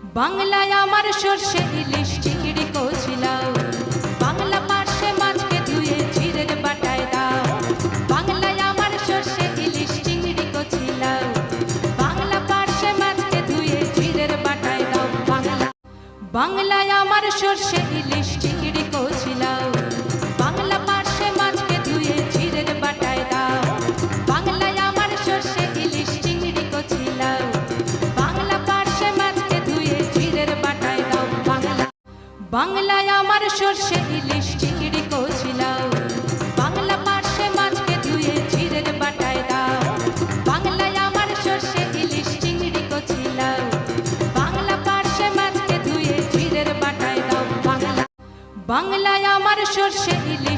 বাংলায় আমার সর্ষে ইলিশ চিংড়ি কচি লাউ, বাংলা পার্শ্বে মাছকে ধুয়ে জিরের বাটায় দাও। বাংলায় আমার সর্ষে ইলিশ চিংড়ি কচি লাউ, বাংলা পার্শ্বে মাছকে ধুয়ে জিরের বাটায় দাও। বাংলায় আমার সর্ষে ইলিশ চিংড়ি কচি লাউ, বাংলা পার্শ্বে মাছকে ধুয়ে জিরের বাটায় দাও। বাংলায় আমার সর্ষে ইলিশ চিংড়ি কচি লাউ, বাংলা পার্শ্বে মাছকে ধুয়ে জিরের বাটায় দাও। বাংলায় আমার সর্ষে ইলিশ চিংড়ি কচি লাউ, বাংলা পার্শ্বে মাছকে ধুয়ে জিরের বাটায় দাও। বাংলায় আমার সর্ষে ইলিশ চিংড়ি কচি লাউ, বাংলা পার্শ্বে মাছকে ধুয়ে জিরের বাটায় দাও। বাংলায় আমার সর্ষে ইলিশ